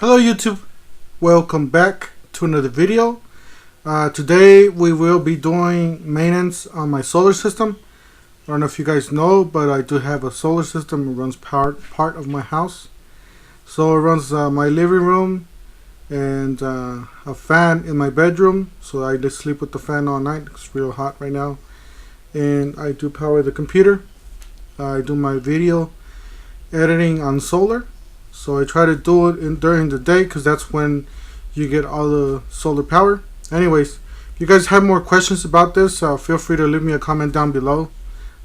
Hello YouTube, welcome back to another video. Today we will be doing maintenance on my solar system. I don't know if you guys know, but I do have a solar system. It runs part of my house. So it runs my living room and a fan in my bedroom. So I just sleep with the fan all night. It's real hot right now. And I do power the computer. I do my video editing on solar. So I try to do it during the day because that's when you get all the solar power. Anyways, if you guys have more questions about this, feel free to leave me a comment down below.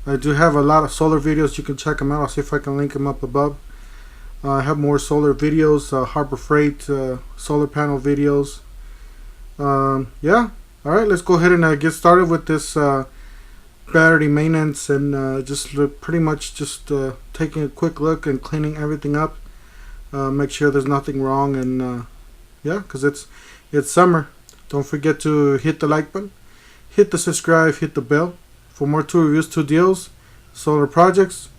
I do have a lot of solar videos. You can check them out. I'll see if I can link them up above. I have more solar videos, Harbor Freight, solar panel videos. Yeah. Alright, let's go ahead and get started with this battery maintenance and pretty much taking a quick look and cleaning everything up. Make sure there's nothing wrong, and yeah, because it's summer. Don't forget to hit the like button, hit the subscribe, hit the bell for more 2 reviews, 2 deals, solar projects.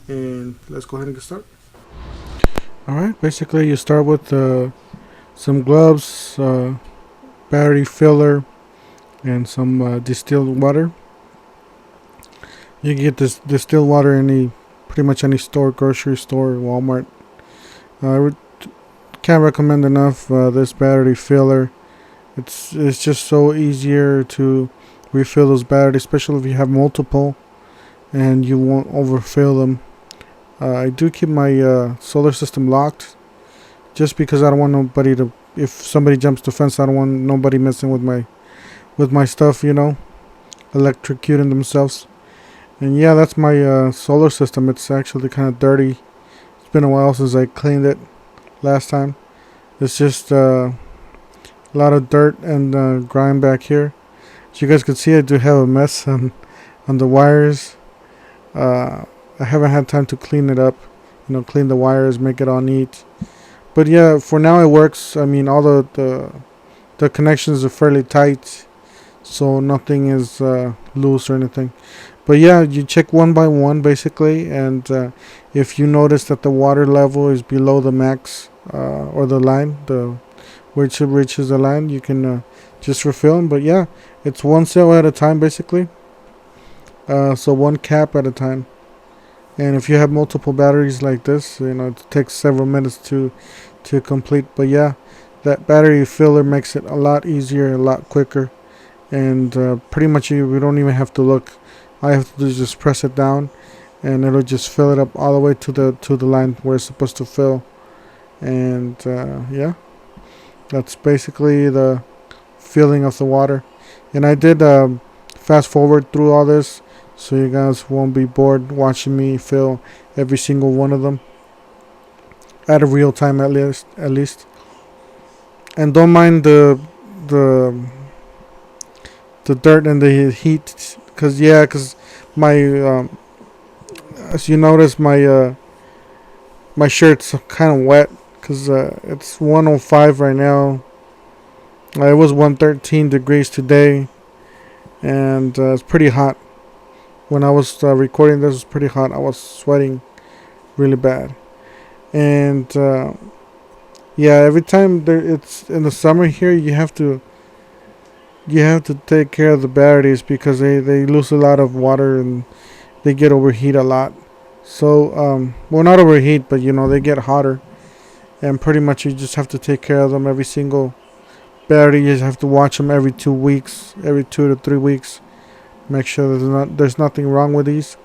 And let's go ahead and get started. Alright, basically you start with some gloves, battery filler, and some distilled water. You can get this distilled water in pretty much any store, grocery store, Walmart. I can't recommend enough this battery filler. It's just so easier to refill those batteries, especially if you have multiple and you won't overfill them. I do keep my solar system locked just because I don't want nobody to, if somebody jumps the fence, I don't want nobody messing with my stuff, you know, electrocuting themselves. And yeah, that's my solar system. It's actually kind of dirty. It's been a while since I cleaned it last time. It's just a lot of dirt and grime back here. As you guys can see, I do have a mess on the wires. I haven't had time to clean it up, clean the wires, make it all neat. But yeah, for now it works. I mean, all the connections are fairly tight, so nothing is loose or anything. But yeah, you check one by one basically, and if you notice that the water level is below the max or the line, which reaches the line, you can just refill them. But yeah, it's one cell at a time basically, so one cap at a time. And if you have multiple batteries like this, it takes several minutes to complete. But yeah, that battery filler makes it a lot easier, a lot quicker, and pretty much we don't even have to look. I have to just press it down, and it'll just fill it up all the way to the line where it's supposed to fill. And yeah, that's basically the filling of the water. And I did fast forward through all this, so you guys won't be bored watching me fill every single one of them at a real time at least. And don't mind the dirt and the heat. Cause my as you notice, my shirt's kind of wet because it's 105 right now. It was 113 degrees today, and it's pretty hot. When I was recording this, it was pretty hot. I was sweating really bad, and yeah, every time it's in the summer here, you have to take care of the batteries because they lose a lot of water and they get overheat a lot. So well, not overheat, but they get hotter, and pretty much you just have to take care of them. Every single battery, you just have to watch them every 2 weeks, every 2 to 3 weeks. Make sure there's nothing wrong with these.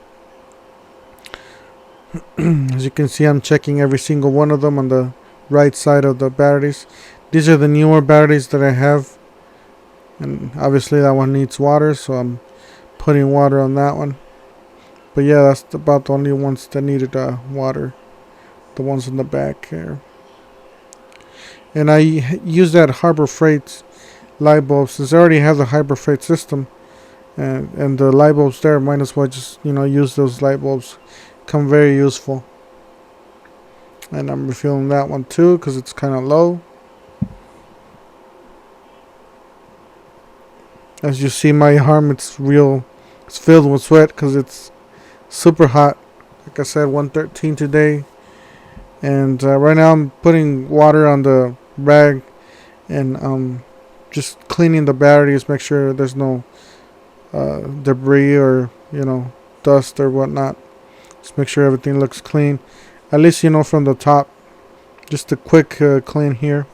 As you can see, I'm checking every single one of them on the right side of the batteries. These are the newer batteries that I have. And obviously that one needs water, so I'm putting water on that one. But yeah, that's about the only ones that needed water. The ones in the back here. And I use that Harbor Freight light bulb since I already have the Harbor Freight system. And the light bulbs there, might as well just use those light bulbs. Come very useful. And I'm refilling that one too because it's kind of low. As you see, my arm, it's filled with sweat because it's super hot. Like I said, 113 today. And right now I'm putting water on the rag and just cleaning the batteries, make sure there's no debris or dust or whatnot. Just make sure everything looks clean, at least from the top. Just a quick clean here,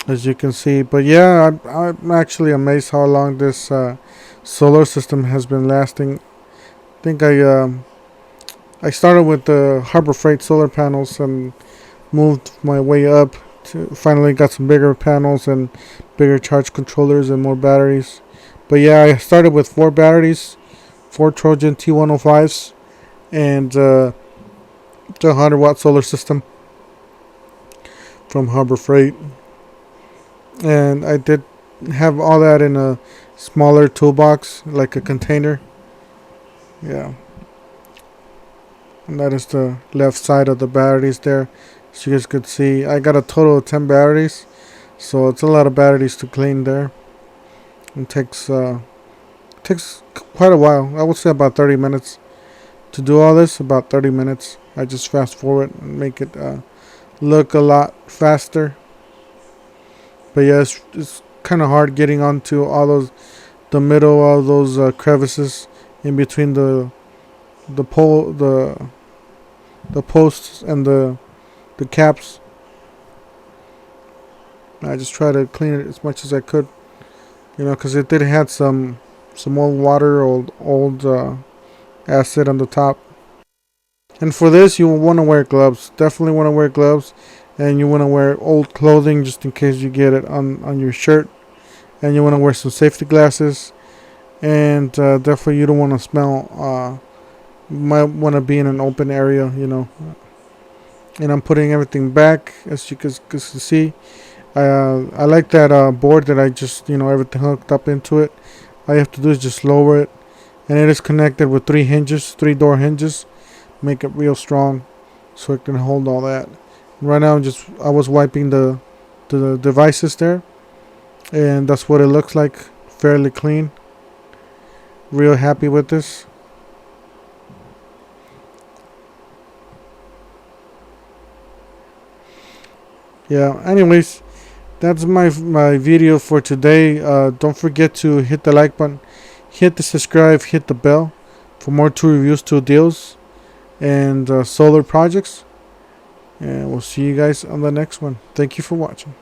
as you can see. But yeah, I'm actually amazed how long this solar system has been lasting. I think I started with the Harbor Freight solar panels and moved my way up to finally got some bigger panels and bigger charge controllers and more batteries. But yeah, I started with 4 batteries, 4 Trojan T105s, and the 100-watt solar system from Harbor Freight. And I did have all that in a smaller toolbox, like a container. Yeah. And that is the left side of the batteries there. As you guys could see, I got a total of 10 batteries. So it's a lot of batteries to clean there. It takes quite a while. I would say about 30 minutes. To do all this, about 30 minutes. I just fast forward and make it look a lot faster. But yeah, it's kind of hard getting onto all the middle of those crevices in between the posts and the caps. I just try to clean it as much as I could, because it did have some old water, old acid on the top. And for this, you will want to wear gloves. Definitely want to wear gloves, and you want to wear old clothing just in case you get it on your shirt. And you want to wear some safety glasses, and definitely you don't want to smell. You might want to be in an open area, And I'm putting everything back, as you can see. I like that board that I just, everything hooked up into it. All you have to do is just lower it, and it is connected with 3 door hinges. Make it real strong, so it can hold all that. Right now, I was wiping the devices there, and that's what it looks like. Fairly clean. Real happy with this. Yeah. Anyways, that's my video for today. Don't forget to hit the like button, hit the subscribe, hit the bell for more tool reviews, tool deals, and solar projects. And we'll see you guys on the next one. Thank you for watching.